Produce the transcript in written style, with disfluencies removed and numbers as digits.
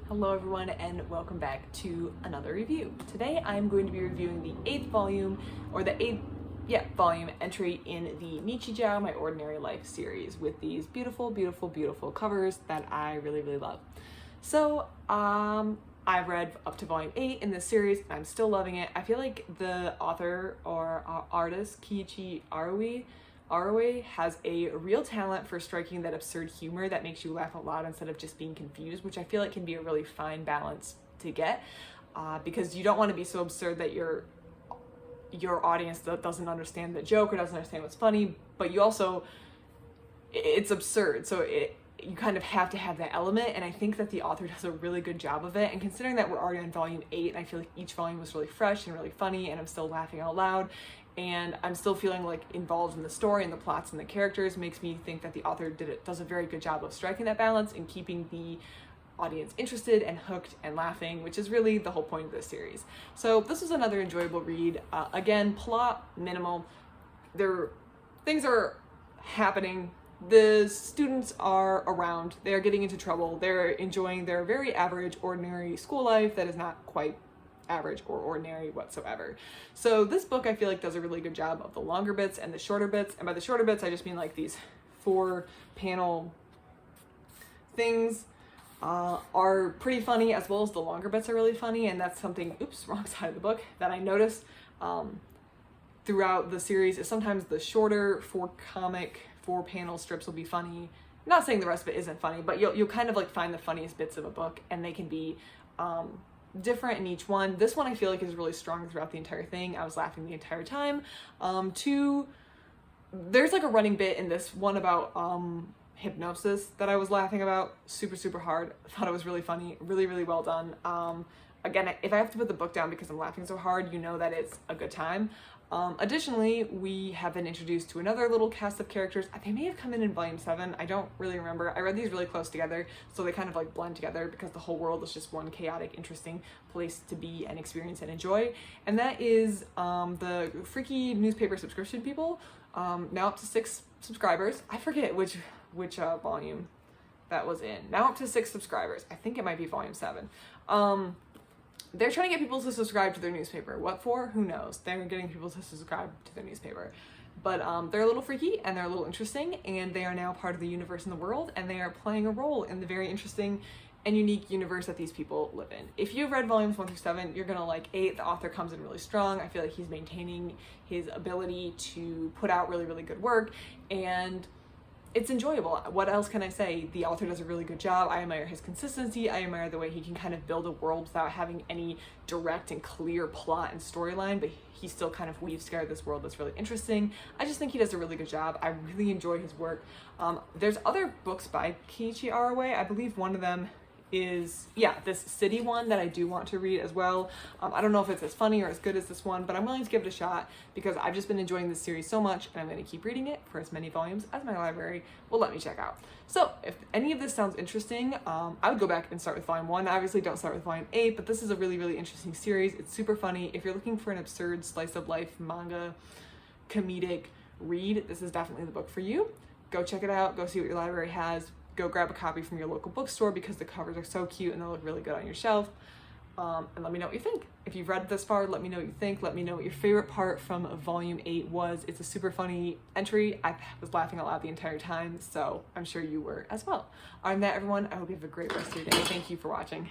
Hello everyone and welcome back to another review. Today I'm going to be reviewing the 8th volume, or the 8th volume entry in the Nichijou My Ordinary Life series with these beautiful, beautiful, beautiful covers that I really, really love. So I've read up to volume 8 in this series and I'm still loving it. I feel like the author or artist, Keiichi Arawi, has a real talent for striking that absurd humor that makes you laugh out loud instead of just being confused, which I feel like can be a really fine balance to get, because you don't want to be so absurd that your audience doesn't understand the joke or doesn't understand what's funny, but you also, it's absurd, so you kind of have to have that element, and I think that the author does a really good job of it. And considering that we're already on volume 8 and I feel like each volume was really fresh and really funny and I'm still laughing out loud and I'm still feeling like involved in the story and the plots and the characters, makes me think that the author does a very good job of striking that balance and keeping the audience interested and hooked and laughing, which is really the whole point of this series. So this was another enjoyable read. Again, plot minimal. Things are happening. The students are around, they're getting into trouble, they're enjoying their very average, ordinary school life that is not quite average or ordinary whatsoever. So this book I feel like does a really good job of the longer bits and the shorter bits, and by the shorter bits I just mean like these 4-panel things are pretty funny, as well as the longer bits are really funny, and that's something, oops, wrong side of the book, that I noticed throughout the series is sometimes the shorter 4-panel strips will be funny. I'm not saying the rest of it isn't funny, but you'll kind of like find the funniest bits of a book, and they can be different in each one. This one I feel like is really strong throughout the entire thing. I was laughing the entire time. There's like a running bit in this one about hypnosis that I was laughing about super hard. I thought it was really funny, really well done. Again, if I have to put the book down because I'm laughing so hard, you know that it's a good time. Additionally, we have been introduced to another little cast of characters. They may have come in volume 7. I don't really remember. I read these really close together, so they kind of like blend together because the whole world is just one chaotic, interesting place to be and experience and enjoy. And that is the freaky newspaper subscription people, now up to 6 subscribers. I forget which volume that was in. Now up to 6 subscribers. I think it might be volume 7. They're trying to get people to subscribe to their newspaper. What for? Who knows? They're getting people to subscribe to their newspaper. But they're a little freaky and they're a little interesting, and they are now part of the universe in the world, and they are playing a role in the very interesting and unique universe that these people live in. If you've read volumes 1 through 7, you're gonna like 8. The author comes in really strong. I feel like he's maintaining his ability to put out really good work, and it's enjoyable. What else can I say? The author does a really good job. I admire his consistency. I admire the way he can kind of build a world without having any direct and clear plot and storyline, but he still kind of weaves together this world that's really interesting. I just think he does a really good job. I really enjoy his work. There's other books by Keiichi Arawi. I believe one of them is, this city one that I do want to read as well. I don't know if it's as funny or as good as this one, but I'm willing to give it a shot because I've just been enjoying this series so much, and I'm going to keep reading it for as many volumes as my library will let me check out. So if any of this sounds interesting, I would go back and start with volume 1. Obviously don't start with volume 8, but this is a really interesting series. It's super funny. If you're looking for an absurd slice of life manga comedic read, this is definitely the book for you. Go check it out. Go see what your library has. Go grab a copy from your local bookstore because the covers are so cute and they'll look really good on your shelf. And let me know what you think. If you've read this far, let me know what you think. Let me know what your favorite part from volume 8 was. It's a super funny entry. I was laughing out loud the entire time, so I'm sure you were as well. Other than that, everyone, I hope you have a great rest of your day. Thank you for watching.